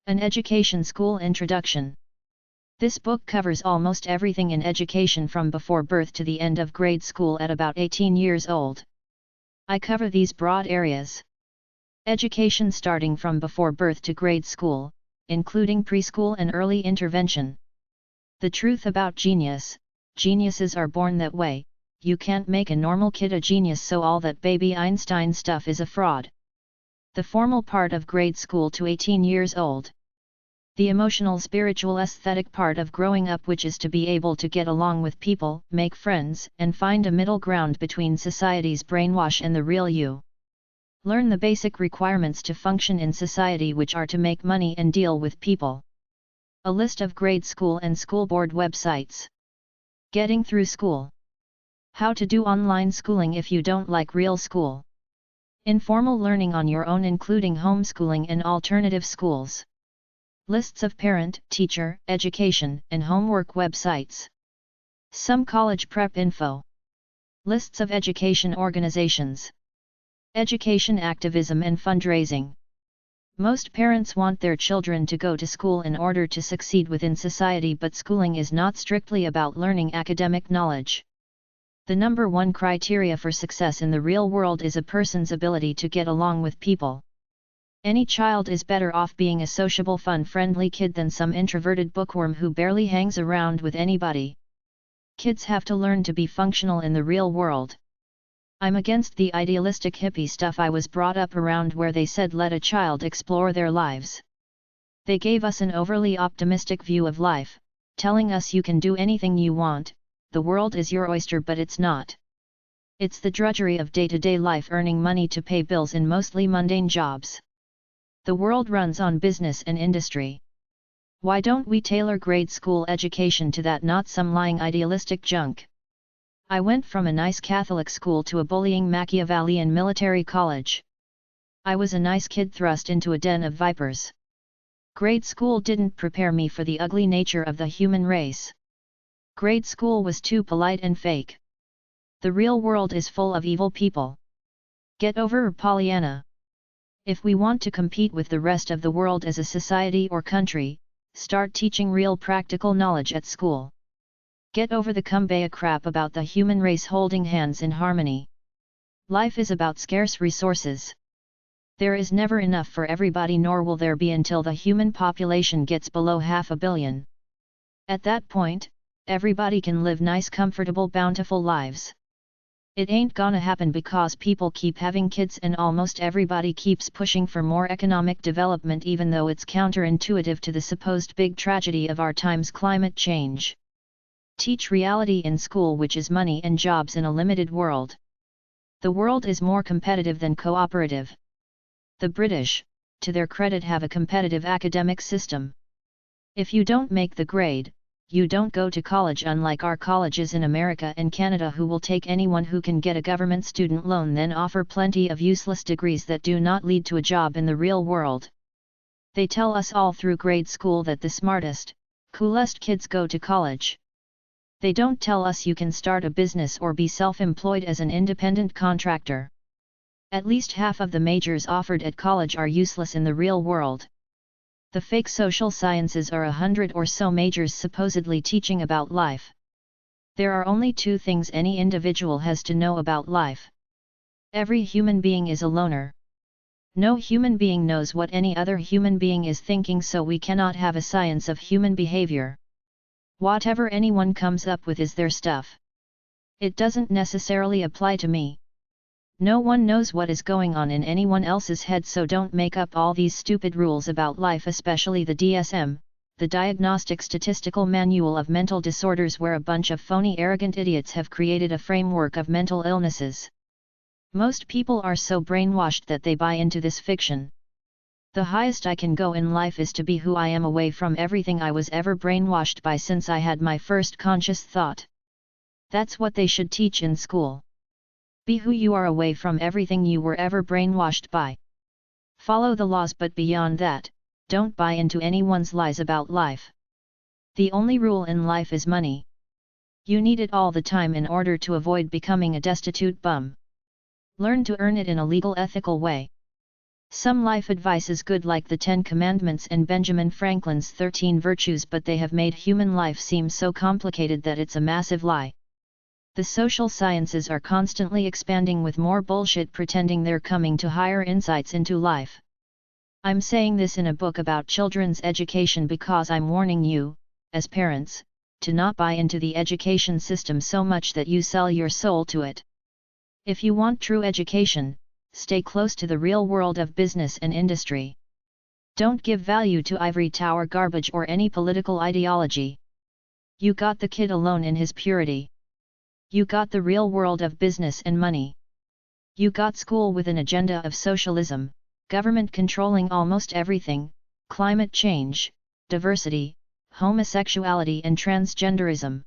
An Education School Introduction. This book covers almost everything in education from before birth to the end of grade school at about 18 years old. I cover these broad areas. Education starting from before birth to grade school, including preschool and early intervention. The truth about genius: geniuses are born that way. You can't make a normal kid a genius, so all that baby Einstein stuff is a fraud. The formal part of grade school to 18 years old. The emotional, spiritual, aesthetic part of growing up, which is to be able to get along with people, make friends, and find a middle ground between society's brainwash and the real you. Learn the basic requirements to function in society, which are to make money and deal with people. A list of grade school and school board websites. Getting through school. How to do online schooling if you don't like real school. Informal learning on your own, including homeschooling and alternative schools. Lists of parent, teacher, education, and homework websites. Some college prep info. Lists of education organizations. Education activism and fundraising. Most parents want their children to go to school in order to succeed within society, but schooling is not strictly about learning academic knowledge. The number one criteria for success in the real world is a person's ability to get along with people. Any child is better off being a sociable, fun-friendly kid than some introverted bookworm who barely hangs around with anybody. Kids have to learn to be functional in the real world. I'm against the idealistic hippie stuff I was brought up around, where they said let a child explore their lives. They gave us an overly optimistic view of life, telling us you can do anything you want, the world is your oyster, but it's not. It's the drudgery of day-to-day life, earning money to pay bills in mostly mundane jobs. The world runs on business and industry. Why don't we tailor grade school education to that, not some lying idealistic junk? I went from a nice Catholic school to a bullying Machiavellian military college. I was a nice kid thrust into a den of vipers. Grade school didn't prepare me for the ugly nature of the human race. Grade school was too polite and fake. The real world is full of evil people. Get over it, Pollyanna. If we want to compete with the rest of the world as a society or country, start teaching real practical knowledge at school. Get over the kumbaya crap about the human race holding hands in harmony. Life is about scarce resources. There is never enough for everybody, nor will there be until the human population gets below 500 million. At that point, everybody can live nice, comfortable, bountiful lives. It ain't gonna happen because people keep having kids and almost everybody keeps pushing for more economic development, even though it's counterintuitive to the supposed big tragedy of our times, climate change. Teach reality in school, which is money and jobs in a limited world. The world is more competitive than cooperative. The British, to their credit, have a competitive academic system. If you don't make the grade, you don't go to college, unlike our colleges in America and Canada, who will take anyone who can get a government student loan, then offer plenty of useless degrees that do not lead to a job in the real world. They tell us all through grade school that the smartest, coolest kids go to college. They don't tell us you can start a business or be self-employed as an independent contractor. At least half of the majors offered at college are useless in the real world. The fake social sciences are 100 or so majors supposedly teaching about life. There are only two things any individual has to know about life. Every human being is a loner. No human being knows what any other human being is thinking, so we cannot have a science of human behavior. Whatever anyone comes up with is their stuff. It doesn't necessarily apply to me. No one knows what is going on in anyone else's head, so don't make up all these stupid rules about life, especially the DSM, the Diagnostic Statistical Manual of Mental Disorders, where a bunch of phony, arrogant idiots have created a framework of mental illnesses. Most people are so brainwashed that they buy into this fiction. The highest I can go in life is to be who I am, away from everything I was ever brainwashed by since I had my first conscious thought. That's what they should teach in school. Be who you are, away from everything you were ever brainwashed by. Follow the laws, but beyond that, don't buy into anyone's lies about life. The only rule in life is money. You need it all the time in order to avoid becoming a destitute bum. Learn to earn it in a legal, ethical way. Some life advice is good, like the 10 Commandments and Benjamin Franklin's 13 Virtues, but they have made human life seem so complicated that it's a massive lie. The social sciences are constantly expanding with more bullshit, pretending they're coming to higher insights into life. I'm saying this in a book about children's education because I'm warning you, as parents, to not buy into the education system so much that you sell your soul to it. If you want true education, stay close to the real world of business and industry. Don't give value to ivory tower garbage or any political ideology. You got the kid alone in his purity. You got the real world of business and money. You got school with an agenda of socialism, government controlling almost everything, climate change, diversity, homosexuality and transgenderism.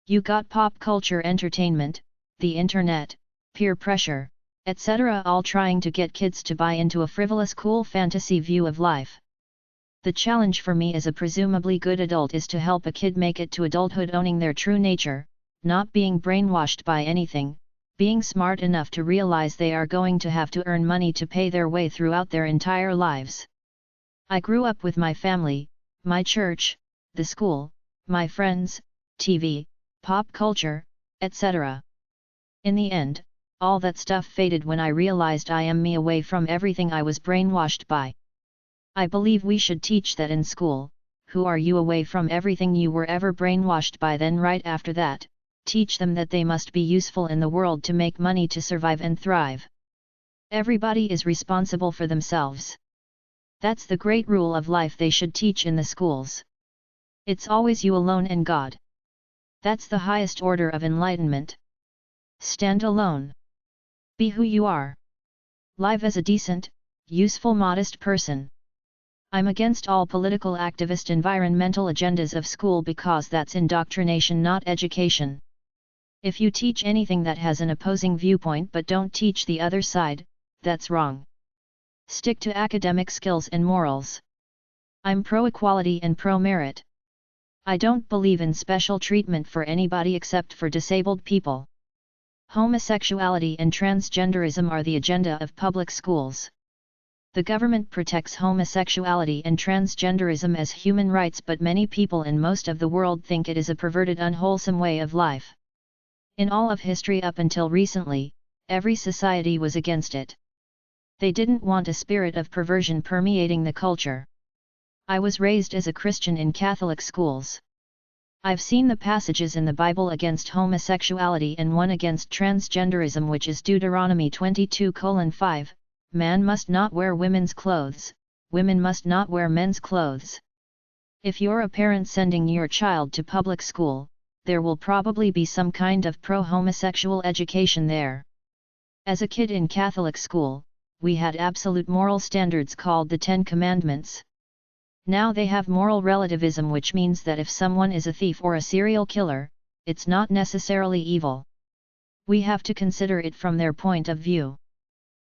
You got pop culture entertainment, the internet, peer pressure, etc., all trying to get kids to buy into a frivolous cool fantasy view of life. The challenge for me as a presumably good adult is to help a kid make it to adulthood owning their true nature, not being brainwashed by anything, being smart enough to realize they are going to have to earn money to pay their way throughout their entire lives. I grew up with my family, my church, the school, my friends, TV, pop culture, etc. In the end, all that stuff faded when I realized I am me away from everything I was brainwashed by. I believe we should teach that in school. Who are you away from everything you were ever brainwashed by? Then right after that, teach them that they must be useful in the world to make money to survive and thrive. Everybody is responsible for themselves. That's the great rule of life they should teach in the schools. It's always you alone and God. That's the highest order of enlightenment. Stand alone. Be who you are. Live as a decent, useful, modest person. I'm against all political activist environmental agendas of school because that's indoctrination, not education. If you teach anything that has an opposing viewpoint but don't teach the other side, that's wrong. Stick to academic skills and morals. I'm pro-equality and pro-merit. I don't believe in special treatment for anybody except for disabled people. Homosexuality and transgenderism are the agenda of public schools. The government protects homosexuality and transgenderism as human rights, but many people in most of the world think it is a perverted, unwholesome way of life. In all of history up until recently, every society was against it. They didn't want a spirit of perversion permeating the culture. I was raised as a Christian in Catholic schools. I've seen the passages in the Bible against homosexuality and one against transgenderism, which is Deuteronomy 22:5, man must not wear women's clothes, women must not wear men's clothes. If you're a parent sending your child to public school, there will probably be some kind of pro-homosexual education there. As a kid in Catholic school, we had absolute moral standards called the 10 Commandments. Now they have moral relativism, which means that if someone is a thief or a serial killer, it's not necessarily evil. We have to consider it from their point of view.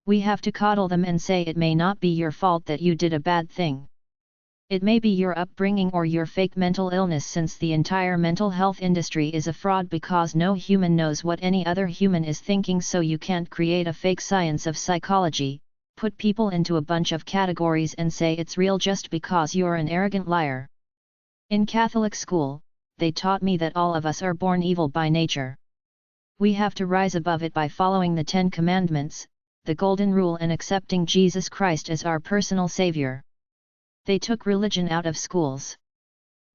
We have to coddle them and say it may not be your fault that you did a bad thing. It may be your upbringing or your fake mental illness, since the entire mental health industry is a fraud because no human knows what any other human is thinking, so you can't create a fake science of psychology, put people into a bunch of categories and say it's real just because you're an arrogant liar. In Catholic school, they taught me that all of us are born evil by nature. We have to rise above it by following the 10 Commandments, the Golden Rule, and accepting Jesus Christ as our personal Savior. They took religion out of schools.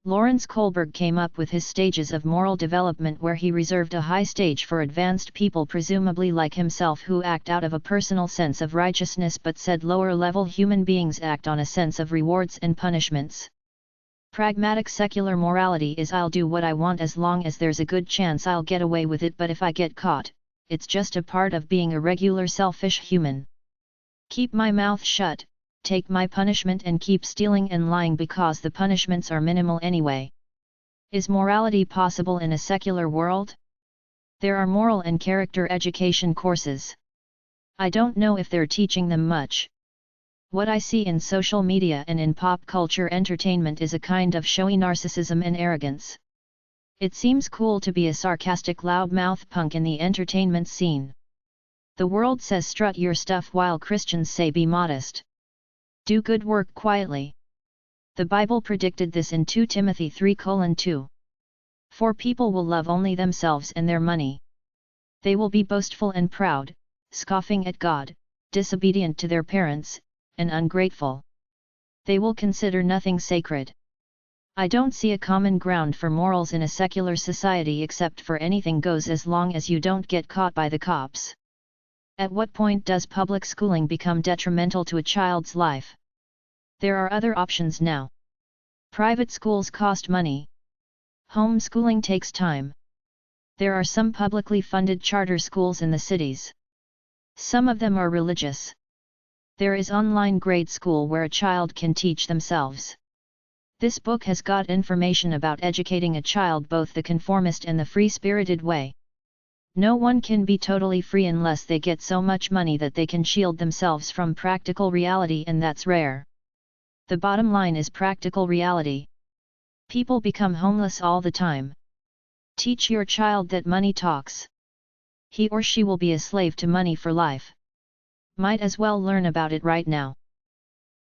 Lawrence Kohlberg came up with his stages of moral development, where he reserved a high stage for advanced people presumably like himself who act out of a personal sense of righteousness, but said lower-level human beings act on a sense of rewards and punishments. Pragmatic secular morality is I'll do what I want as long as there's a good chance I'll get away with it, but if I get caught, it's just a part of being a regular selfish human. Keep my mouth shut, take my punishment, and keep stealing and lying because the punishments are minimal anyway. Is morality possible in a secular world? There are moral and character education courses. I don't know if they're teaching them much. What I see in social media and in pop culture entertainment is a kind of showy narcissism and arrogance. It seems cool to be a sarcastic loudmouth punk in the entertainment scene. The world says strut your stuff while Christians say be modest. Do good work quietly. The Bible predicted this in 2 Timothy 3:2. For people will love only themselves and their money. They will be boastful and proud, scoffing at God, disobedient to their parents, and ungrateful. They will consider nothing sacred. I don't see a common ground for morals in a secular society except for anything goes as long as you don't get caught by the cops. At what point does public schooling become detrimental to a child's life? There are other options now. Private schools cost money. Homeschooling takes time. There are some publicly funded charter schools in the cities. Some of them are religious. There is online grade school where a child can teach themselves. This book has got information about educating a child both the conformist and the free-spirited way. No one can be totally free unless they get so much money that they can shield themselves from practical reality, and that's rare. The bottom line is practical reality. People become homeless all the time. Teach your child that money talks. He or she will be a slave to money for life. Might as well learn about it right now.